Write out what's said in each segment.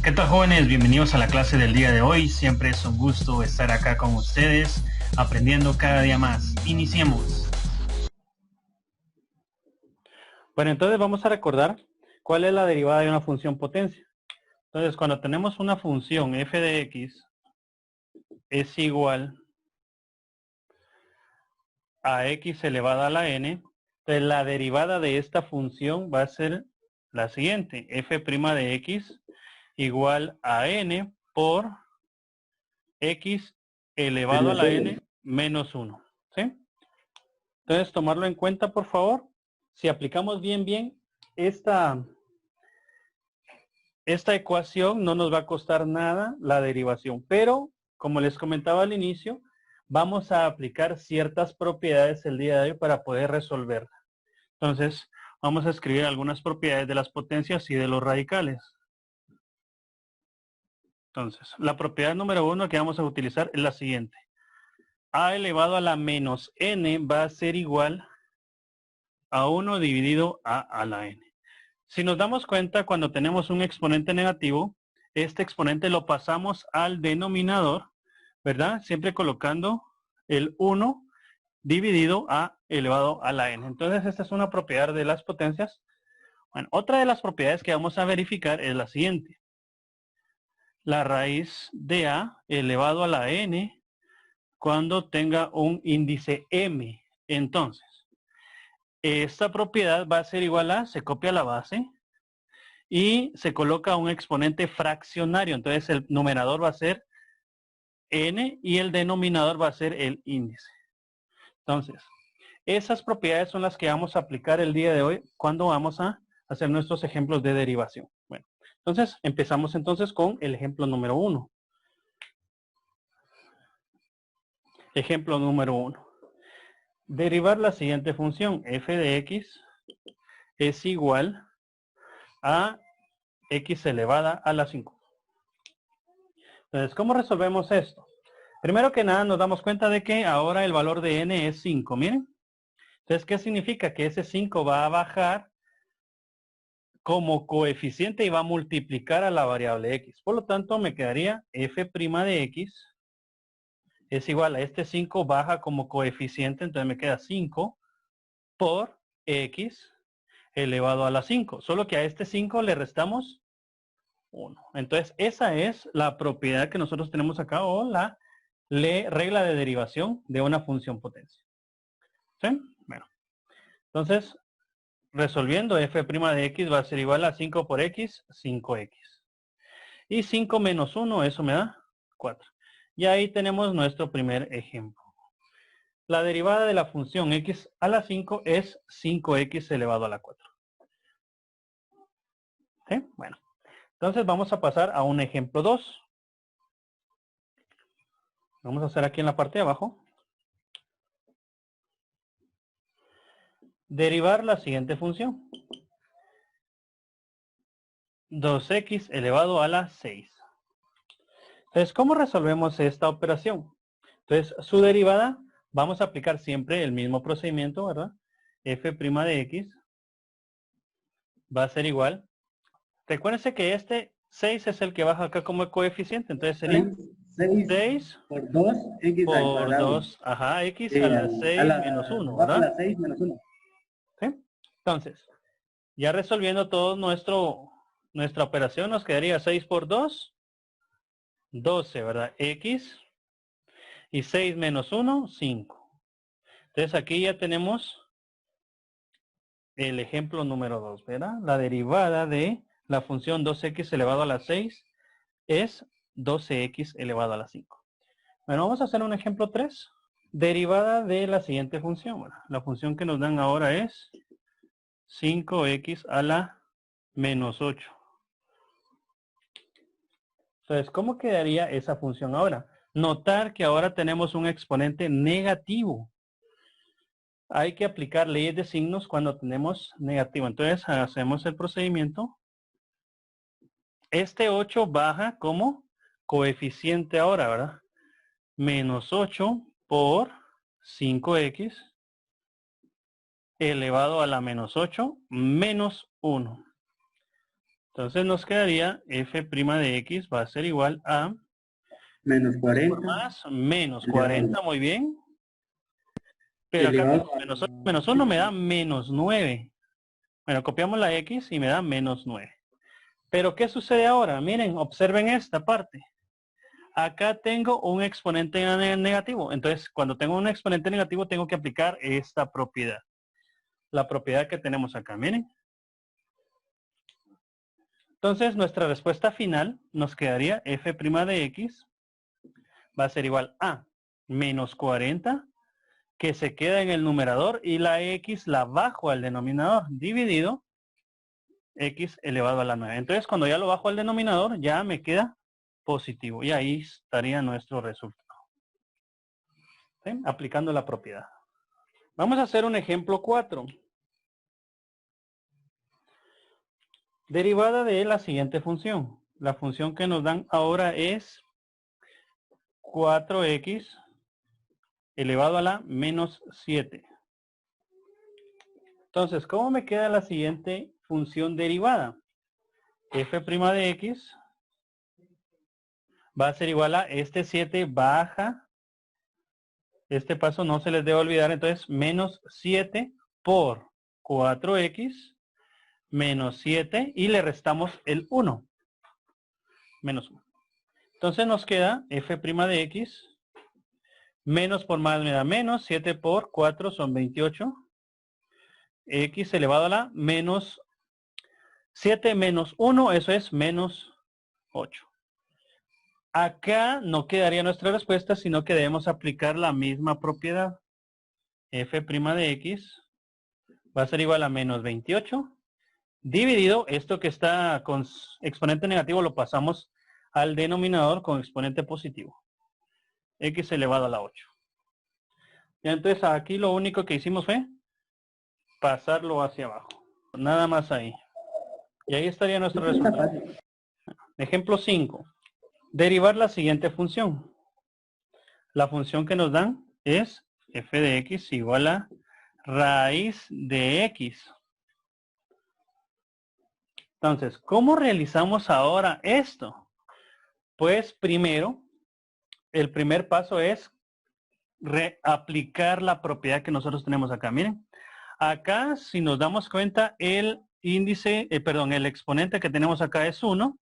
¿Qué tal, jóvenes? Bienvenidos a la clase del día de hoy. Siempre es un gusto estar acá con ustedes, aprendiendo cada día más. Iniciemos. Bueno, entonces vamos a recordar cuál es la derivada de una función potencia. Entonces, cuando tenemos una función f de x es igual a x elevado a la n, entonces la derivada de esta función va a ser la siguiente: f' de x igual a n por x elevado a la n menos 1. ¿Sí? Entonces, tomarlo en cuenta, por favor. Si aplicamos bien esta ecuación, no nos va a costar nada la derivación. Pero, como les comentaba al inicio, vamos a aplicar ciertas propiedades el día de hoy para poder resolverla. Entonces, vamos a escribir algunas propiedades de las potencias y de los radicales. Entonces, la propiedad número 1 que vamos a utilizar es la siguiente: a elevado a la menos n va a ser igual a 1 dividido a la n. Si nos damos cuenta, cuando tenemos un exponente negativo, este exponente lo pasamos al denominador, ¿verdad? Siempre colocando el 1 dividido a elevado a la n. Entonces, esta es una propiedad de las potencias. Bueno, otra de las propiedades que vamos a verificar es la siguiente: la raíz de a elevado a la n cuando tenga un índice m. Entonces, esta propiedad va a ser igual a, se copia la base y se coloca un exponente fraccionario. Entonces el numerador va a ser n y el denominador va a ser el índice. Entonces, esas propiedades son las que vamos a aplicar el día de hoy cuando vamos a hacer nuestros ejemplos de derivación. Bueno, entonces empezamos entonces con el ejemplo número 1. Ejemplo número 1. Derivar la siguiente función: f de x es igual a x elevada a la 5. Entonces, ¿cómo resolvemos esto? Primero que nada nos damos cuenta de que ahora el valor de n es 5, miren. Entonces, ¿qué significa? Que ese 5 va a bajar como coeficiente y va a multiplicar a la variable x. Por lo tanto, me quedaría f' de x es igual a este 5 baja como coeficiente, entonces me queda 5 por x elevado a la 5. Solo que a este 5 le restamos 1. Entonces, esa es la propiedad que nosotros tenemos acá, o la regla de derivación de una función potencia. ¿Sí? Bueno, entonces, resolviendo, f' de x va a ser igual a 5 por x, 5x. Y 5 menos 1, eso me da 4. Y ahí tenemos nuestro primer ejemplo. La derivada de la función x a la 5 es 5x elevado a la 4. ¿Sí? Bueno, entonces vamos a pasar a un ejemplo 2. Vamos a hacer aquí en la parte de abajo. Derivar la siguiente función: 2x elevado a la 6. Entonces, ¿cómo resolvemos esta operación? Entonces, su derivada, vamos a aplicar siempre el mismo procedimiento, ¿verdad? f' de x va a ser igual. Recuérdense que este 6 es el que baja acá como coeficiente, entonces sería 6 por 2, x al por cuadrado. 2, ajá, x a la 6 menos 1, Bajo ¿verdad? la 6 menos 1. ¿Sí? Entonces, ya resolviendo todo nuestra operación, nos quedaría 6 por 2, 12, ¿verdad? X, y 6 menos 1, 5. Entonces aquí ya tenemos el ejemplo número 2, ¿verdad? La derivada de la función 2x elevado a la 6 es 12x elevado a la 5. Bueno, vamos a hacer un ejemplo 3. Derivada de la siguiente función. Bueno, la función que nos dan ahora es 5x a la menos 8. Entonces, ¿cómo quedaría esa función ahora? Notar que ahora tenemos un exponente negativo. Hay que aplicar leyes de signos cuando tenemos negativo. Entonces, hacemos el procedimiento. Este 8 baja como coeficiente ahora, ¿verdad? Menos 8 por 5x elevado a la menos 8 menos 1. Entonces nos quedaría f' de x va a ser igual a Menos 40. más menos 40, muy bien. Pero acá Elevado tengo menos 1 me da menos 9. Bueno, copiamos la x y me da menos 9. Pero ¿qué sucede ahora? Miren, observen esta parte. Acá tengo un exponente negativo. Entonces, cuando tengo un exponente negativo, tengo que aplicar esta propiedad. La propiedad que tenemos acá, miren. Entonces, nuestra respuesta final nos quedaría f' de x va a ser igual a menos 40, que se queda en el numerador, y la x la bajo al denominador, dividido x elevado a la 9. Entonces, cuando ya lo bajo al denominador, ya me queda positivo. Y ahí estaría nuestro resultado. ¿Sí? Aplicando la propiedad. Vamos a hacer un ejemplo 4. Derivada de la siguiente función. La función que nos dan ahora es 4x elevado a la menos 7. Entonces, ¿cómo me queda la siguiente función derivada? F' de x va a ser igual a este 7 baja. Este paso no se les debe olvidar, entonces menos 7 por 4x menos 7 y le restamos el 1. Menos 1. Entonces nos queda f' de x. Menos por más me da menos. 7 por 4 son 28. X elevado a la menos 7 menos 1, eso es menos 8. Acá no quedaría nuestra respuesta, sino que debemos aplicar la misma propiedad. F' de x va a ser igual a menos 28. Dividido, esto que está con exponente negativo lo pasamos al denominador con exponente positivo. X elevado a la 8. Y entonces aquí lo único que hicimos fue pasarlo hacia abajo. Nada más ahí. Y ahí estaría nuestro resultado. Ejemplo 5. Derivar la siguiente función. La función que nos dan es f de x igual a raíz de x. Entonces, ¿cómo realizamos ahora esto? Pues primero, el primer paso es reaplicar la propiedad que nosotros tenemos acá. Miren, acá si nos damos cuenta, el índice, el exponente que tenemos acá es 1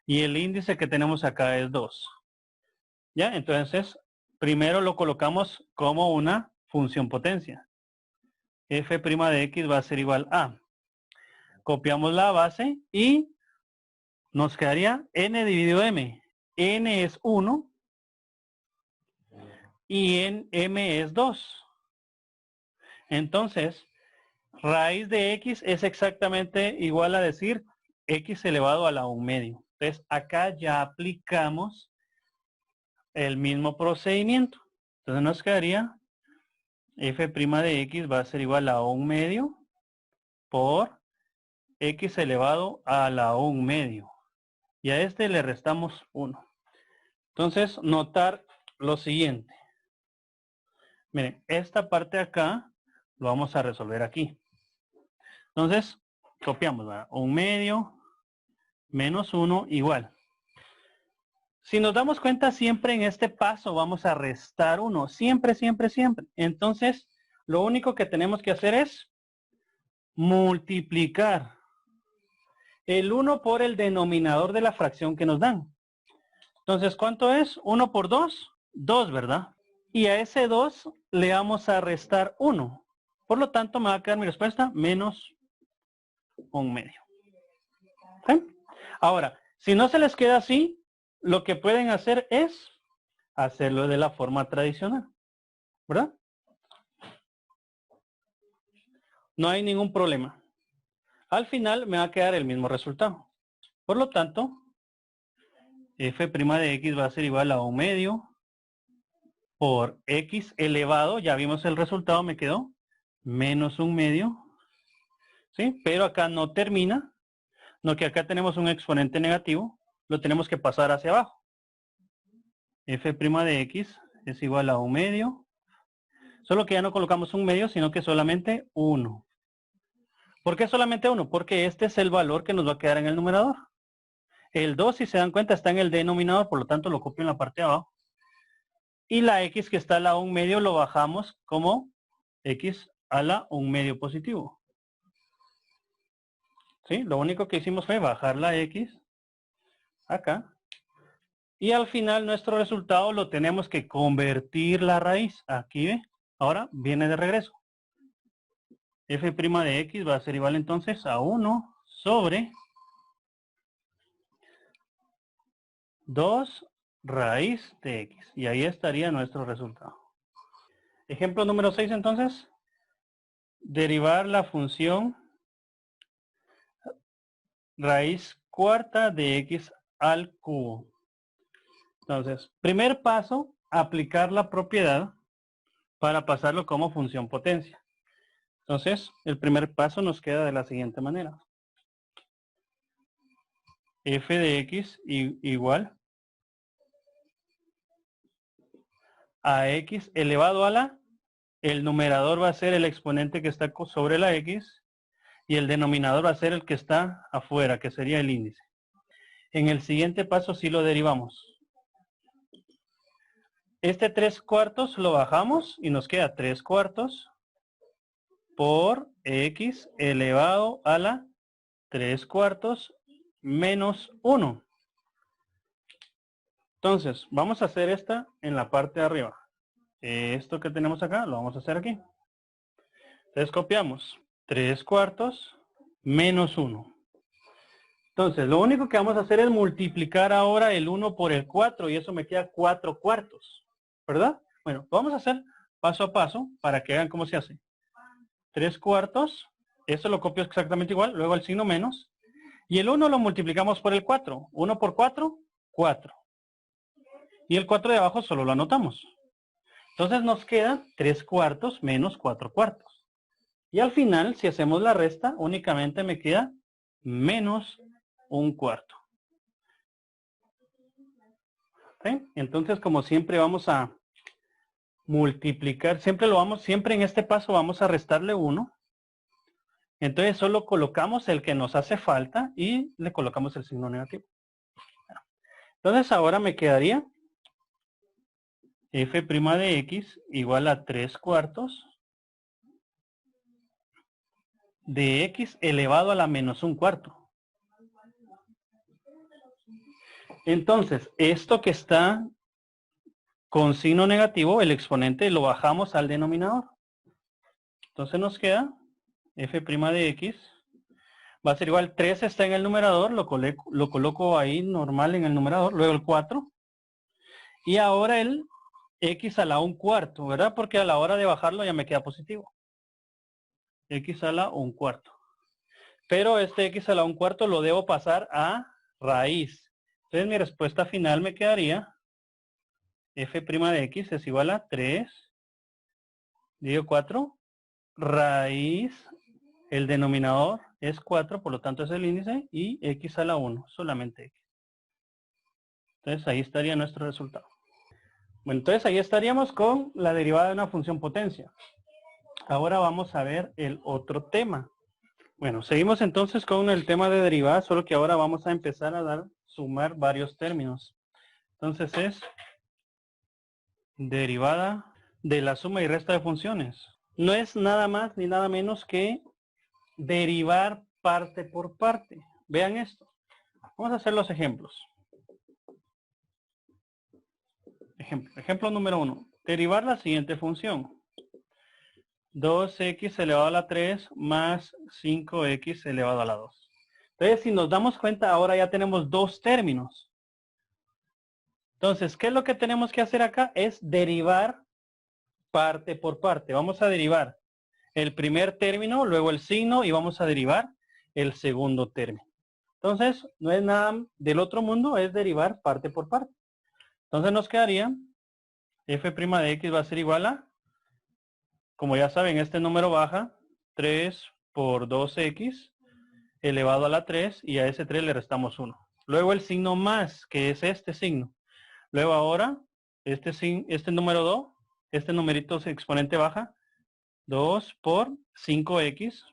y el índice que tenemos acá es 2. ¿Ya? Entonces, primero lo colocamos como una función potencia. F' de x va a ser igual a. Copiamos la base y nos quedaría n dividido m. N es 1 y en m es 2. Entonces, raíz de x es exactamente igual a decir x elevado a la 1/2. Entonces, acá ya aplicamos el mismo procedimiento. Entonces nos quedaría f' de x va a ser igual a 1/2 por x elevado a la 1/2. Y a este le restamos 1. Entonces, notar lo siguiente. Miren, esta parte de acá lo vamos a resolver aquí. Entonces, copiamos, ¿verdad? 1/2 menos 1 igual. Si nos damos cuenta, siempre en este paso vamos a restar 1. Siempre, siempre, siempre. Entonces, lo único que tenemos que hacer es multiplicar el 1 por el denominador de la fracción que nos dan. Entonces, ¿cuánto es? 1 por 2, 2, ¿verdad? Y a ese 2 le vamos a restar 1. Por lo tanto, me va a quedar mi respuesta menos 1/2. ¿Sí? Ahora, si no se les queda así, lo que pueden hacer es hacerlo de la forma tradicional, ¿verdad? No hay ningún problema. Al final me va a quedar el mismo resultado. Por lo tanto, f' de x va a ser igual a 1/2 por x elevado, ya vimos el resultado, me quedó menos 1/2. ¿Sí? Pero acá no termina, no, que acá tenemos un exponente negativo, lo tenemos que pasar hacia abajo. F' de x es igual a 1/2. Solo que ya no colocamos 1/2, sino que solamente 1. ¿Por qué solamente 1? Porque este es el valor que nos va a quedar en el numerador. El 2, si se dan cuenta, está en el denominador, por lo tanto lo copio en la parte de abajo. Y la x que está a la 1/2 lo bajamos como x a la 1/2 positivo. ¿Sí? Lo único que hicimos fue bajar la x acá. Y al final nuestro resultado lo tenemos que convertir la raíz. Aquí ve. Ahora viene de regreso. F' de x va a ser igual entonces a 1 sobre 2 raíz de x. Y ahí estaría nuestro resultado. Ejemplo número 6 entonces. Derivar la función raíz cuarta de x al cubo. Entonces, primer paso, aplicar la propiedad para pasarlo como función potencia. Entonces, el primer paso nos queda de la siguiente manera. F de x igual a x elevado a la, el numerador va a ser el exponente que está sobre la x y el denominador va a ser el que está afuera, que sería el índice. En el siguiente paso sí lo derivamos. Este 3/4 lo bajamos y nos queda 3/4 por x elevado a la 3/4 menos 1. Entonces, vamos a hacer esta en la parte de arriba. Esto que tenemos acá lo vamos a hacer aquí. Entonces copiamos 3/4 menos 1. Entonces, lo único que vamos a hacer es multiplicar ahora el 1 por el 4 y eso me queda 4/4. ¿Verdad? Bueno, vamos a hacer paso a paso para que vean cómo se hace. 3/4, esto lo copio exactamente igual, luego el signo menos. Y el 1 lo multiplicamos por el 4. 1 por 4, 4. Y el 4 de abajo solo lo anotamos. Entonces nos queda 3/4 menos 4/4. Y al final, si hacemos la resta, únicamente me queda menos 1/4. ¿Sí? Entonces, como siempre vamos a multiplicar, siempre en este paso vamos a restarle 1. Entonces solo colocamos el que nos hace falta y le colocamos el signo negativo. Entonces ahora me quedaría f' de x igual a 3/4 de x elevado a la menos 1/4. Entonces, esto que está con signo negativo, el exponente lo bajamos al denominador. Entonces nos queda f' de x va a ser igual, 3 está en el numerador, lo coloco ahí normal en el numerador, luego el 4. Y ahora el x a la 1/4, ¿verdad? Porque a la hora de bajarlo ya me queda positivo. X a la 1/4. Pero este x a la 1/4 lo debo pasar a raíz. Entonces mi respuesta final me quedaría f' de x es igual a 3 dividido 4 raíz, el denominador es 4, por lo tanto es el índice, y x a la 1, solamente x. Entonces ahí estaría nuestro resultado. Bueno, entonces ahí estaríamos con la derivada de una función potencia. Ahora vamos a ver el otro tema. Bueno, seguimos entonces con el tema de derivadas, solo que ahora vamos a empezar a sumar varios términos. Entonces es derivada de la suma y resta de funciones. No es nada más ni nada menos que derivar parte por parte. Vean esto. Vamos a hacer los ejemplos. Ejemplo número 1. Derivar la siguiente función. 2x elevado a la 3 más 5x elevado a la 2. Entonces, si nos damos cuenta, ahora ya tenemos dos términos. Entonces, ¿qué es lo que tenemos que hacer acá? Es derivar parte por parte. Vamos a derivar el primer término, luego el signo y vamos a derivar el segundo término. Entonces, no es nada del otro mundo, es derivar parte por parte. Entonces nos quedaría f' de x va a ser igual a, como ya saben, este número baja, 3 por 2x elevado a la 3 y a ese 3 le restamos 1. Luego el signo más, que es este signo. Luego ahora, este número 2, este numerito exponente baja, 2 por 5x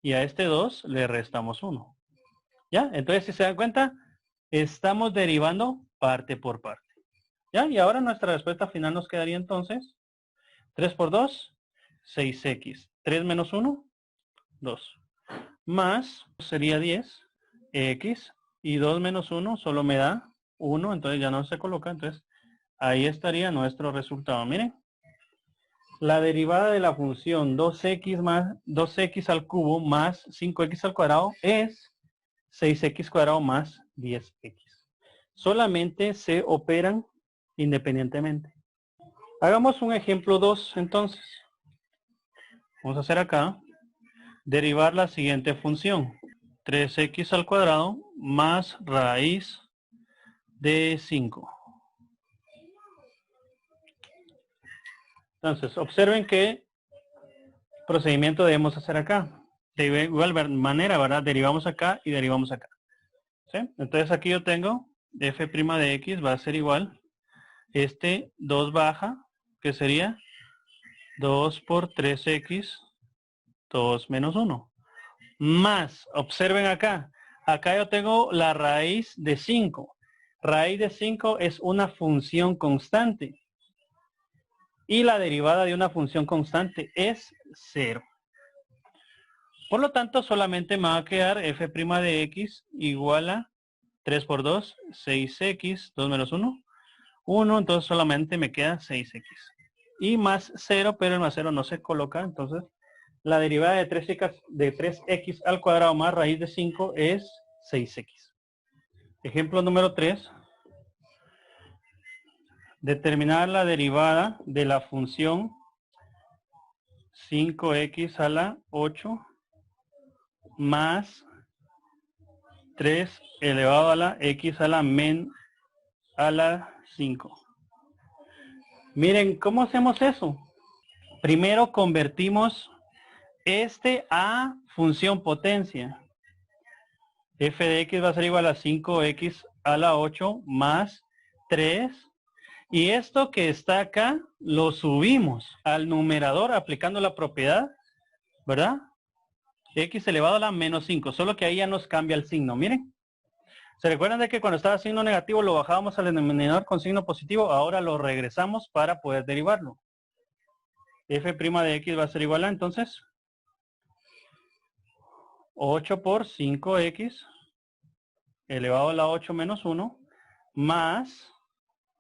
y a este 2 le restamos 1. ¿Ya? Entonces, si se dan cuenta, estamos derivando parte por parte. ¿Ya? Y ahora nuestra respuesta final nos quedaría entonces 3 por 2, 6x. 3 menos 1, 2. Más sería 10, x. Y 2 menos 1 solo me da 1, entonces ya no se coloca. Entonces, ahí estaría nuestro resultado. Miren. La derivada de la función 2x más 2x al cubo más 5x al cuadrado es 6x cuadrado más 10x. Solamente se operan independientemente. Hagamos un ejemplo 2 entonces. Vamos a hacer acá. Derivar la siguiente función. 3x al cuadrado más raíz de 5. Entonces, observen qué procedimiento debemos hacer acá. De igual manera, ¿verdad? Derivamos acá y derivamos acá. ¿Sí? Entonces aquí yo tengo f' de x va a ser igual. Este 2 baja, que sería 2 por 3x, 2 menos 1. Más, observen acá. Acá yo tengo la raíz de 5. Raíz de 5 es una función constante. Y la derivada de una función constante es 0. Por lo tanto, solamente me va a quedar f' de x igual a 3 por 2, 6x, 2 menos 1, 1, entonces solamente me queda 6x. Y más 0, pero el más 0 no se coloca, entonces la derivada de 3x al cuadrado más raíz de 5 es 6x. Ejemplo número 3. Determinar la derivada de la función 5x a la 8 más 3 elevado a la x a la 5. Miren, ¿cómo hacemos eso? Primero convertimos este a función potencia. F de x va a ser igual a 5x a la 8 más 3. Y esto que está acá lo subimos al numerador aplicando la propiedad, ¿verdad? X elevado a la menos 5. Solo que ahí ya nos cambia el signo. Miren. ¿Se recuerdan de que cuando estaba signo negativo lo bajábamos al denominador con signo positivo? Ahora lo regresamos para poder derivarlo. F' de x va a ser igual a, entonces, 8 por 5x elevado a la 8 menos 1 más,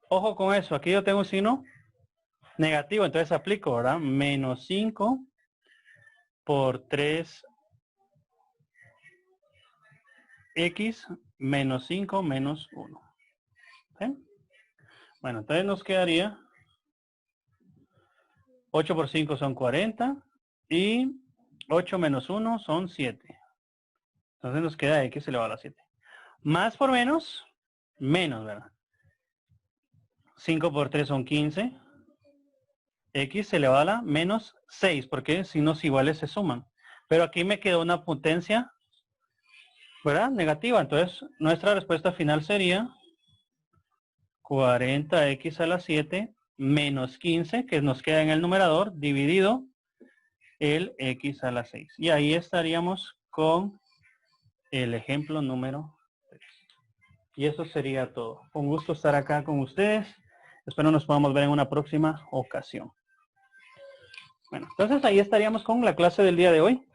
ojo con eso, aquí yo tengo un signo negativo, entonces aplico, ¿verdad? Menos 5 por 3x menos 5 menos 1. ¿Sí? Bueno, entonces nos quedaría 8 por 5 son 40 y 8 menos 1 son 7. Entonces nos queda x elevado a la 7. Más por menos, menos, ¿verdad? 5 por 3 son 15. X elevado a la menos 6, porque signos iguales se suman. Pero aquí me quedó una potencia, ¿verdad? Negativa. Entonces nuestra respuesta final sería 40x a la 7 menos 15, que nos queda en el numerador, dividido el x a la 6. Y ahí estaríamos con el ejemplo número 3. Y eso sería todo. Un gusto estar acá con ustedes. Espero nos podamos ver en una próxima ocasión. Bueno, entonces ahí estaríamos con la clase del día de hoy.